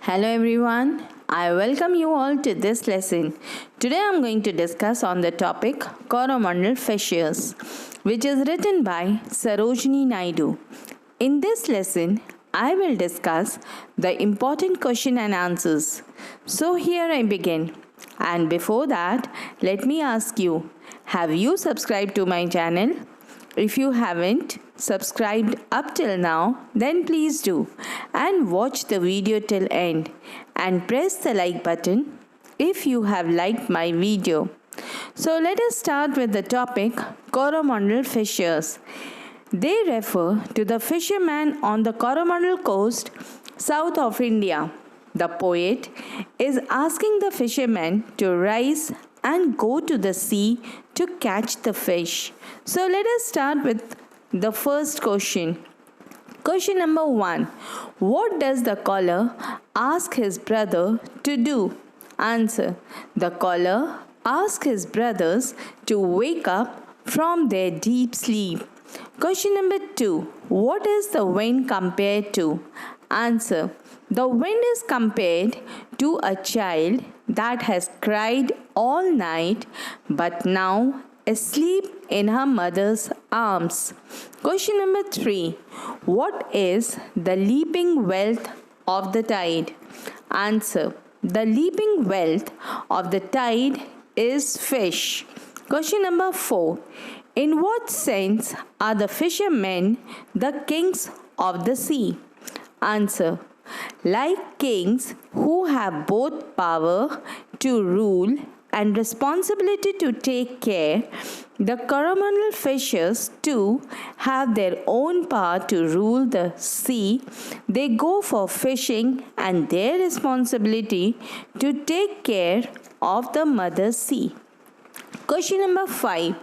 Hello everyone, I welcome you all to this lesson. Today I am going to discuss on the topic Coromandal fishes, which is written by Sarojini Naidu. In this lesson, I will discuss the important question and answers. So here I begin. And before that, let me ask you, have you subscribed to my channel? If you haven't subscribed up till now, then please do and watch the video till end and press the like button if you have liked my video. So let us start with the topic Coromandal fishes. They refer to the fishermen on the Coromandal coast south of India. The poet is asking the fishermen to rise and go to the sea to catch the fish. So let us start with the first question. Question number 1. What does the caller ask his brother to do? Answer. The caller asks his brothers to wake up from their deep sleep. Question number 2. What is the wind compared to? Answer. The wind is compared to a child that has cried all night but now asleep in her mother's arms. Question number 3. What is the leaping wealth of the tide? Answer. The leaping wealth of the tide is fish. Question number 4. In what sense are the fishermen the kings of the sea? Answer. Like kings who have both power to rule and responsibility to take care, the Coromandal fishes too have their own power to rule the sea. They go for fishing and their responsibility to take care of the mother sea. Question number 5.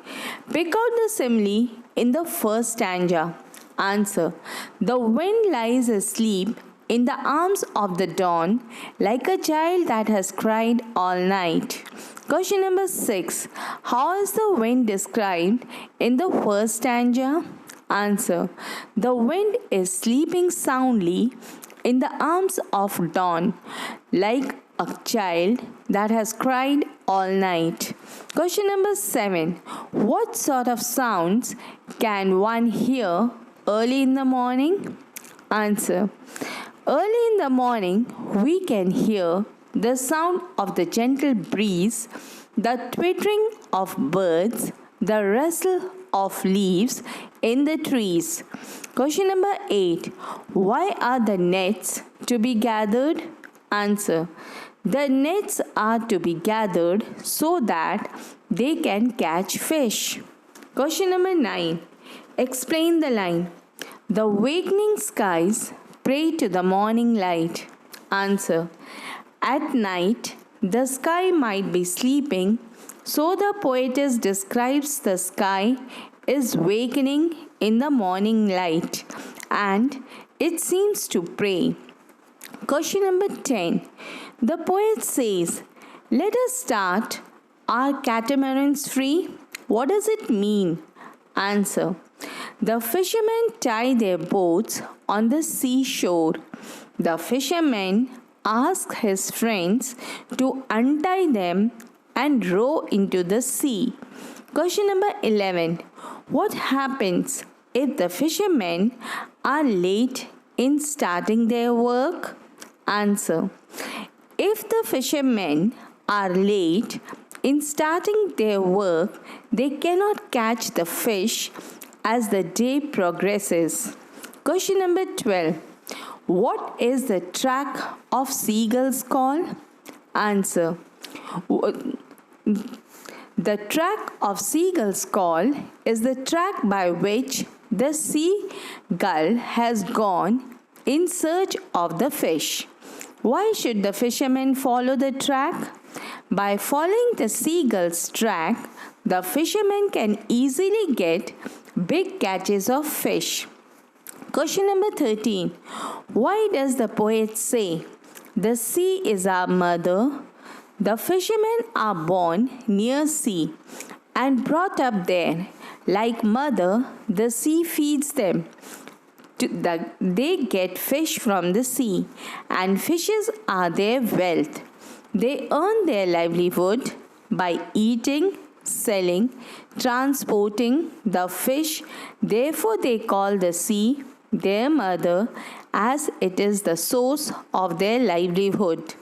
Pick out the simile in the first stanza. Answer. The wind lies asleep in the arms of the dawn like a child that has cried all night. Question number 6. How is the wind described in the first stanza? Answer. The wind is sleeping soundly in the arms of dawn like a child that has cried all night. Question number 7. What sort of sounds can one hear early in the morning? Answer. Early in the morning, we can hear the sound of the gentle breeze, the twittering of birds, the rustle of leaves in the trees. Question number 8. Why are the nets to be gathered? Answer. The nets are to be gathered so that they can catch fish. Question number 9. Explain the line. The wakening skies pray to the morning light. Answer. At night, the sky might be sleeping, so the poetess describes the sky is wakening in the morning light, and it seems to pray. Question number 10. The poet says, let us start our catamarans free. What does it mean? Answer. The fishermen tie their boats on the seashore. The fisherman asks his friends to untie them and row into the sea. Question number 11. What happens if the fishermen are late in starting their work? Answer. If the fishermen are late in starting their work, they cannot catch the fish as the day progresses. Question number 12. What is the track of seagulls called? Answer. The track of seagulls call is the track by which the seagull has gone in search of the fish. Why should the fishermen follow the track? By following the seagull's track, the fishermen can easily get big catches of fish. Question number 13. Why does the poet say, the sea is our mother? The fishermen are born near sea and brought up there. Like mother, the sea feeds them. they get fish from the sea, and fishes are their wealth. They earn their livelihood by eating, selling, transporting the fish. Therefore, they call the sea their mother, as it is the source of their livelihood.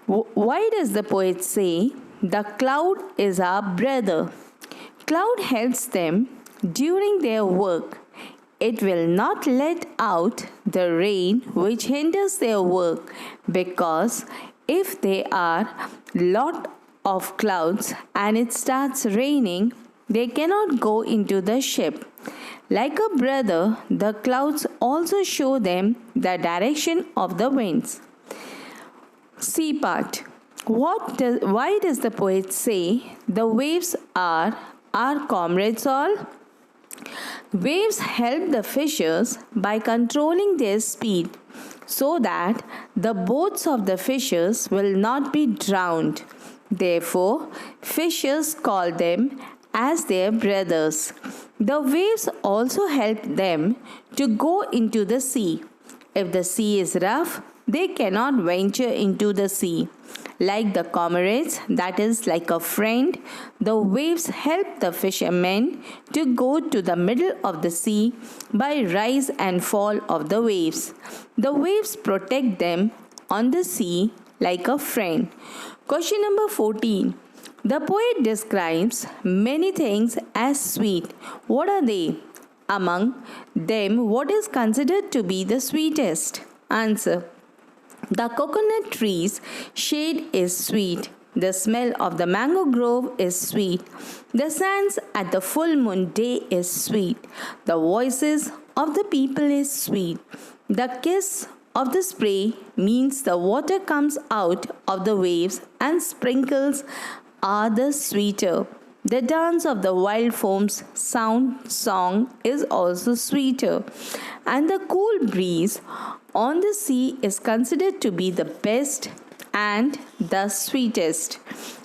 Why does the poet say, "The cloud is our brother"? Cloud helps them during their work. It will not let out the rain which hinders their work, because if there are lot of clouds and it starts raining, they cannot go into the ship. Like a brother, the clouds also show them the direction of the winds. C part. Why does the poet say the waves are our comrades all? Waves help the fishers by controlling their speed so that the boats of the fishers will not be drowned. Therefore, fishers call them as their brothers. The waves also help them to go into the sea. If the sea is rough, they cannot venture into the sea. Like the comrades, that is, like a friend, the waves help the fishermen to go to the middle of the sea by rise and fall of the waves. The waves protect them on the sea like a friend. Question number 14. The poet describes many things as sweet. What are they? Among them, what is considered to be the sweetest? Answer. The coconut tree's shade is sweet. The smell of the mango grove is sweet. The sands at the full moon day is sweet. The voices of the people is sweet. The kiss of the spray means the water comes out of the waves and sprinkles are the sweeter. The dance of the wild foam's song is also sweeter, and the cool breeze on the sea is considered to be the best and the sweetest.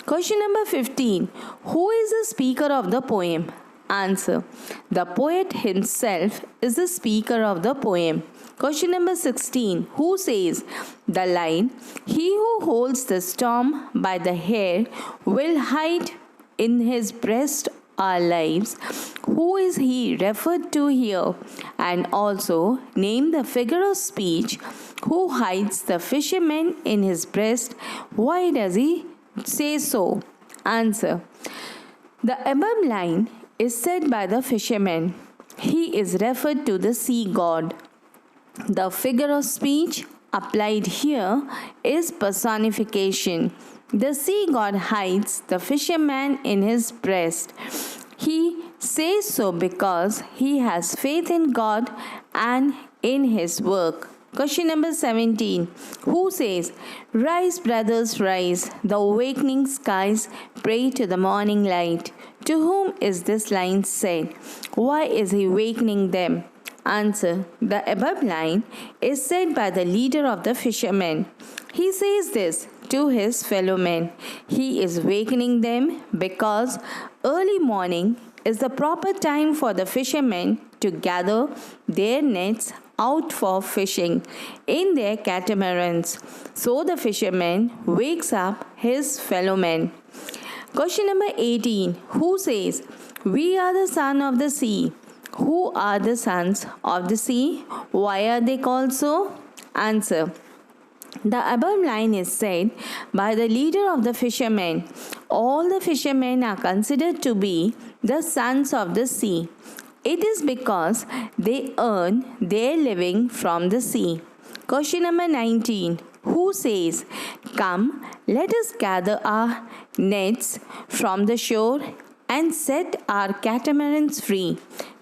Question number 15. Who is the speaker of the poem? Answer. The poet himself is the speaker of the poem. Question number 16. Who says the line, "He who holds the storm by the hair will hide in his breast our lives"? Who is he referred to here? And also name the figure of speech who hides the fisherman in his breast. Why does he say so? Answer. The above line is said by the fisherman. He is referred to the sea god. The figure of speech applied here is personification. The sea god hides the fisherman in his breast. He says so because he has faith in God and in his work. Question number 17. Who says, "Rise, brothers, rise, the awakening skies pray to the morning light"? To whom is this line said? Why is he wakening them? Answer. The above line is said by the leader of the fishermen. He says this to his fellow men. He is wakening them because early morning is the proper time for the fishermen to gather their nets out for fishing in their catamarans. So the fisherman wakes up his fellow men. Question number 18. Who says, "We are the son of the sea"? Who are the sons of the sea? Why are they called so? Answer. The above line is said by the leader of the fishermen. All the fishermen are considered to be the sons of the sea. It is because they earn their living from the sea. Question number 19. Who says, "Come, let us gather our nets from the shore and set our catamarans free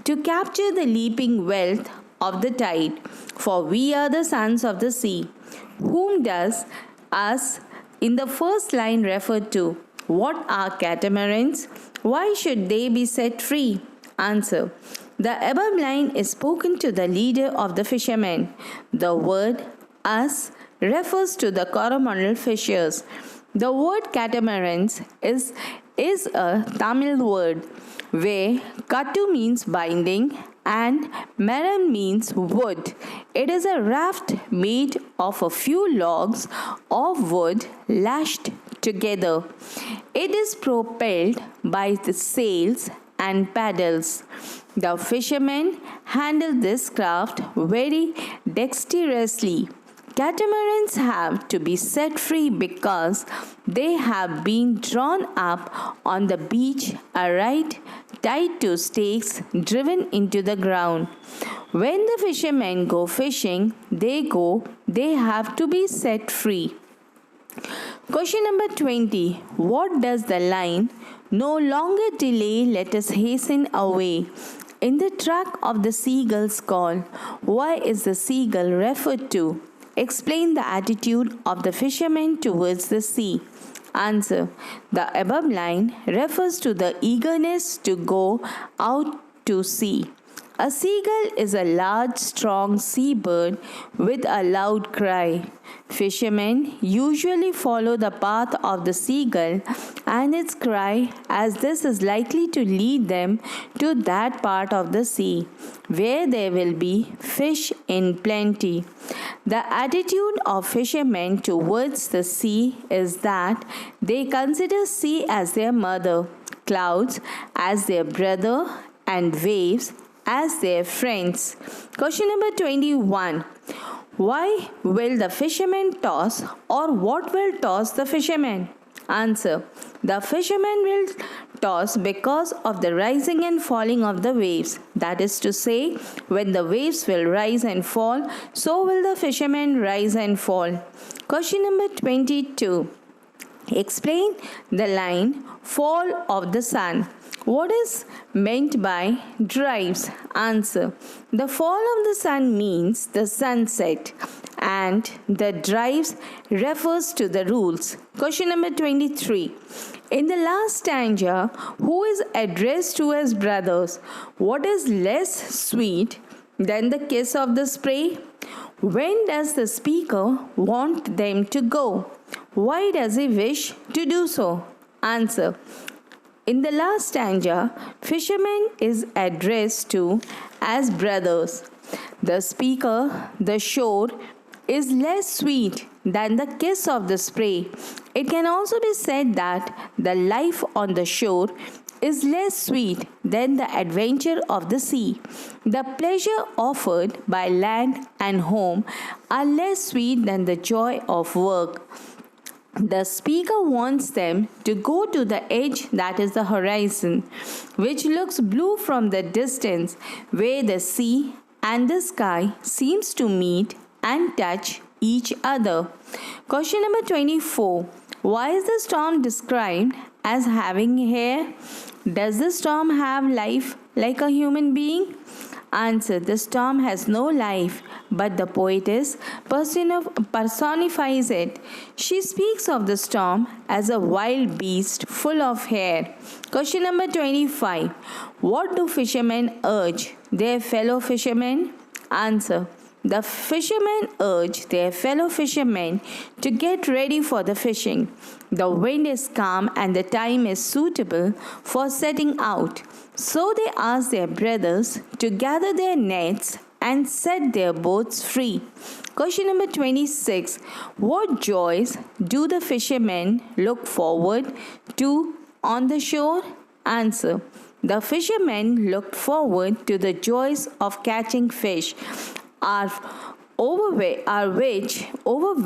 to capture the leaping wealth of the tide, for we are the sons of the sea"? Whom does us in the first line refer to? What are catamarans? Why should they be set free? Answer. The above line is spoken to the leader of the fishermen. The word "us" refers to the Coromandal fishers. The word catamarans is is a Tamil word where Kattu means binding and Meram means wood. It is a raft made of a few logs of wood lashed together. It is propelled by the sails and paddles. The fishermen handle this craft very dexterously. Catamarans have to be set free because they have been drawn up on the beach aright, tied to stakes driven into the ground. When the fishermen go fishing, they have to be set free. Question number 20. What does the line, "No longer delay, let us hasten away," in the track of the seagull's call? Why is the seagull referred to? Explain the attitude of the fishermen towards the sea. Answer. The above line refers to the eagerness to go out to sea. A seagull is a large, strong seabird with a loud cry. Fishermen usually follow the path of the seagull and its cry, as this is likely to lead them to that part of the sea where there will be fish in plenty. The attitude of fishermen towards the sea is that they consider sea as their mother, clouds as their brother, and waves as their friends. Question number 21. Why will the fishermen toss, or what will toss the fishermen? Answer. The fishermen will toss because of the rising and falling of the waves. That is to say, when the waves will rise and fall, so will the fishermen rise and fall. Question number 22. Explain the line, "Fall of the sun." What is meant by drives? Answer. The fall of the sun means the sunset, and the drives refers to the rules. Question number 23. In the last stanza, who is addressed to as brothers? What is less sweet than the kiss of the spray? When does the speaker want them to go? Why does he wish to do so? Answer. In the last stanza, fisherman is addressed to as brothers. The speaker, the shore, is less sweet than the kiss of the spray. It can also be said that the life on the shore is less sweet than the adventure of the sea. The pleasure offered by land and home are less sweet than the joy of work. The speaker wants them to go to the edge, that is the horizon, which looks blue from the distance, where the sea and the sky seems to meet and touch each other. Question number 24. Why is the storm described as having hair? Does the storm have life like a human being? Answer. The storm has no life, but the poetess personifies it. She speaks of the storm as a wild beast full of hair. Question number 25. What do fishermen urge their fellow fishermen? Answer. The fishermen urge their fellow fishermen to get ready for the fishing. The wind is calm and the time is suitable for setting out. So they ask their brothers to gather their nets and set their boats free. Question number 26. What joys do the fishermen look forward to on the shore? Answer. The fishermen looked forward to the joys of catching fish, over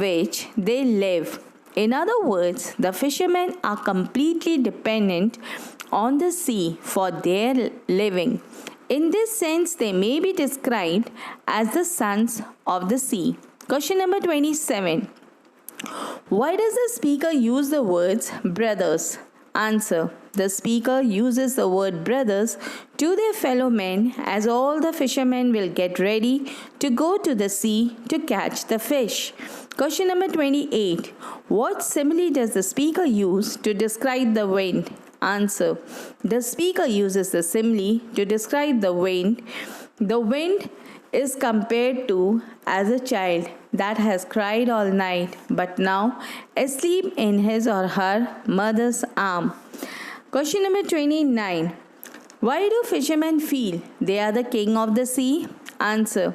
which they live. In other words, the fishermen are completely dependent on the sea for their living. In this sense, they may be described as the sons of the sea. Question number 27. Why does the speaker use the words brothers? Answer. The speaker uses the word brothers to their fellow men, as all the fishermen will get ready to go to the sea to catch the fish. Question number 28. What simile does the speaker use to describe the wind? Answer. The speaker uses the simile to describe the wind. The wind is compared to as a child that has cried all night but now asleep in his or her mother's arm. Question number 29. Why do fishermen feel they are the king of the sea? Answer.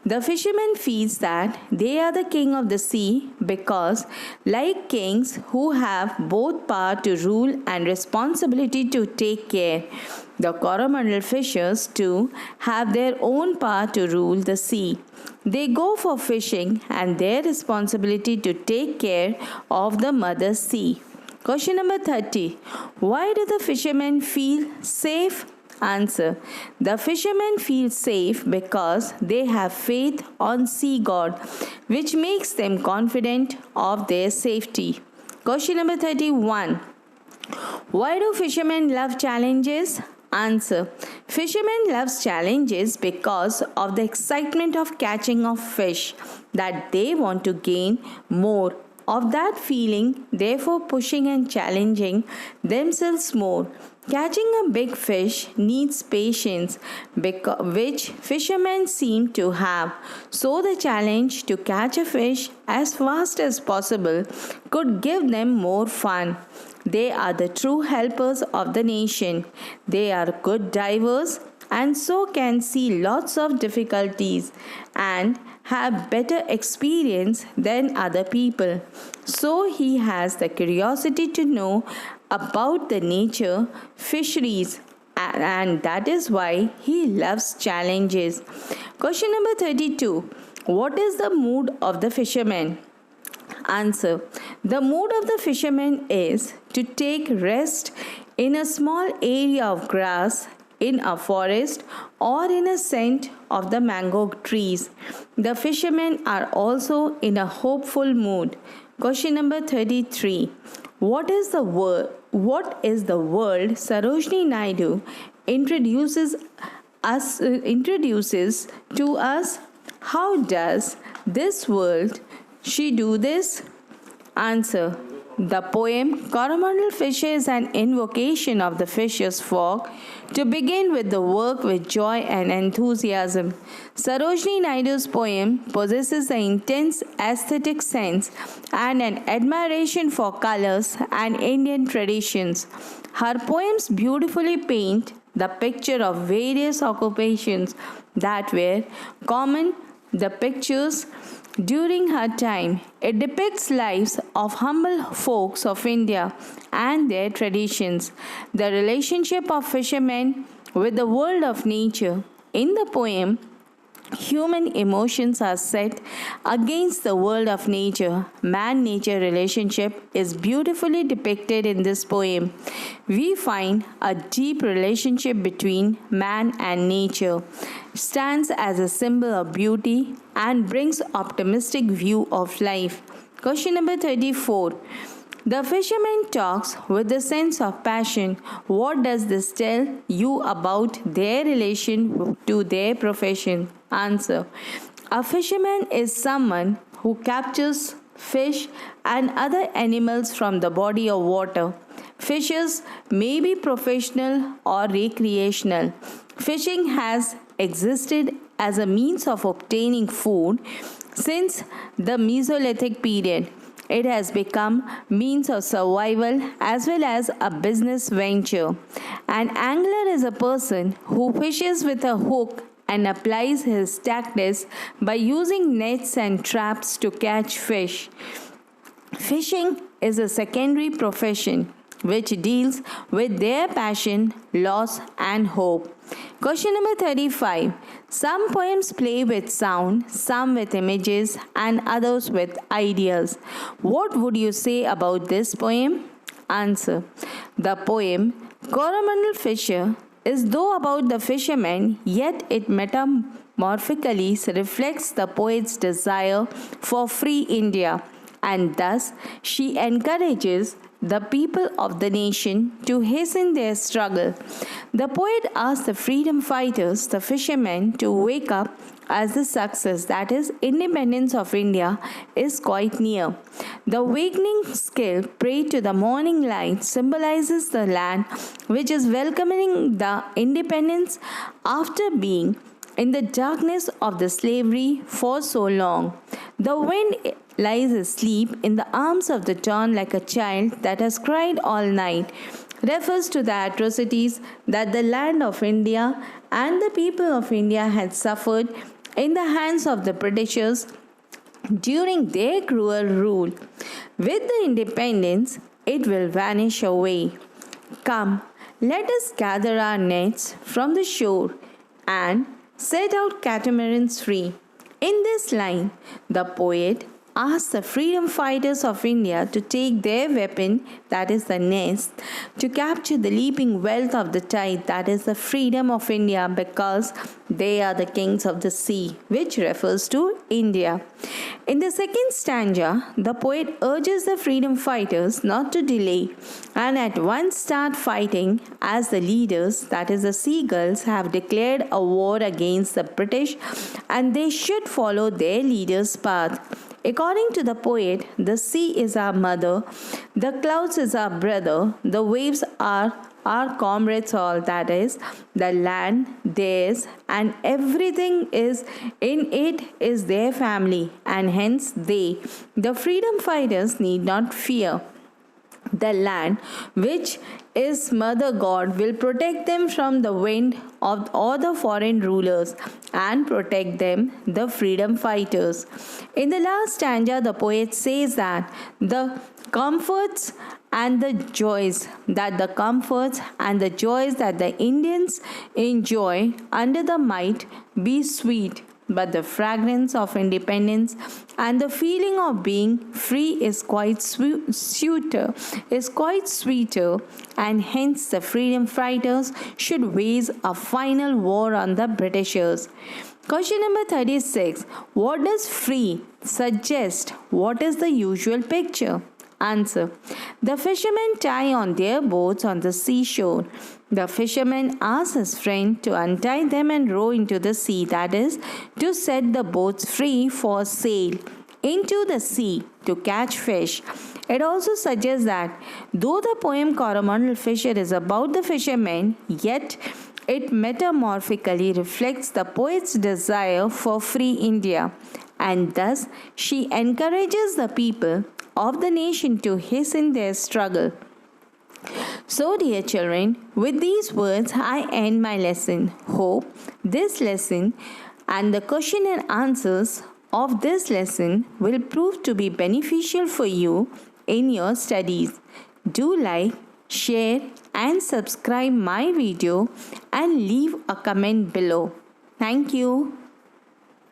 The fisherman feels that they are the king of the sea because, like kings who have both power to rule and responsibility to take care, the Coromandal fishers too have their own power to rule the sea. They go for fishing and their responsibility to take care of the mother sea. Question number 30. Why do the fishermen feel safe? Answer. The fishermen feel safe because they have faith on sea god, which makes them confident of their safety. Question number 31. Why do fishermen love challenges? Answer. Fishermen love challenges because of the excitement of catching of fish, that they want to gain more of that feeling, therefore pushing and challenging themselves more. Catching a big fish needs patience, which fishermen seem to have. So the challenge to catch a fish as fast as possible could give them more fun. They are the true helpers of the nation. They are good divers and so can see lots of difficulties and have better experience than other people. So he has the curiosity to know about the nature, fisheries, and that is why he loves challenges. Question number 32. What is the mood of the fisherman? Answer. The mood of the fisherman is to take rest in a small area of grass, in a forest, or in a scent of the mango trees. The fishermen are also in a hopeful mood. Question number 33. What is the word Sarojini Naidu introduces to us? How does this world she do this? Answer. The poem Coromandal Fisher is an invocation of the fisher's folk to begin with the work with joy and enthusiasm. Sarojini Naidu's poem possesses an intense aesthetic sense and an admiration for colors and Indian traditions. Her poems beautifully paint the picture of various occupations that were common the pictures during her time. It depicts lives of humble folks of India and their traditions, the relationship of fishermen with the world of nature. In the poem, human emotions are set against the world of nature. Man-nature relationship is beautifully depicted in this poem. We find a deep relationship between man and nature, stands as a symbol of beauty and brings optimistic view of life. Question number 34. The fisherman talks with a sense of passion. What does this tell you about their relation to their profession? Answer. A fisherman is someone who captures fish and other animals from the body of water. Fishers may be professional or recreational. Fishing has existed as a means of obtaining food since the Mesolithic period. It has become means of survival as well as a business venture. An angler is a person who fishes with a hook and applies his tactics by using nets and traps to catch fish. Fishing is a secondary profession which deals with their passion, loss, and hope. Question number 35. Some poems play with sound, some with images, and others with ideas. What would you say about this poem? Answer. The poem Coromandal Fisher is though about the fisherman, yet it metamorphically reflects the poet's desire for free India, and thus she encourages the people of the nation to hasten their struggle. The poet asks the freedom fighters, the fishermen, to wake up as the success, that is, independence of India, is quite near. The awakening skill prayed to the morning light symbolizes the land which is welcoming the independence after being in the darkness of the slavery for so long. The wind lies asleep in the arms of the dawn like a child that has cried all night. refers to the atrocities that the land of India and the people of India had suffered in the hands of the Britishers during their cruel rule. With the independence, it will vanish away. Come, let us gather our nets from the shore and set out catamarans free. In this line, the poet asks the freedom fighters of India to take their weapon, that is the nets, to capture the leaping wealth of the tide, that is the freedom of India, because they are the kings of the sea, which refers to India. In the second stanza, the poet urges the freedom fighters not to delay and at once start fighting, as the leaders, that is the seagulls, have declared a war against the British and they should follow their leader's path. According to the poet, the sea is our mother, the clouds is our brother, the waves are our comrades all, that is, the land theirs, and everything is in it is their family, and hence they, the freedom fighters, need not fear. The land, which is Mother God, will protect them from the wind of all the foreign rulers and protect them, the freedom fighters. In the last stanza, the poet says that the comforts and the joys that the Indians enjoy under the might be sweet, but the fragrance of independence and the feeling of being free is quite sweeter, and hence the freedom fighters should wage a final war on the Britishers. Question number 36. What does free suggest? What is the usual picture? Answer. The fishermen tie on their boats on the seashore. The fisherman asks his friend to untie them and row into the sea, that is, to set the boats free for sail into the sea to catch fish. It also suggests that though the poem Coromandal Fisher is about the fishermen, yet it metaphorically reflects the poet's desire for free India, and thus she encourages the people of the nation to hasten their struggle. So, dear children, with these words I end my lesson. Hope this lesson and the question and answers of this lesson will prove to be beneficial for you in your studies. Do like, share and subscribe my video and leave a comment below. Thank you.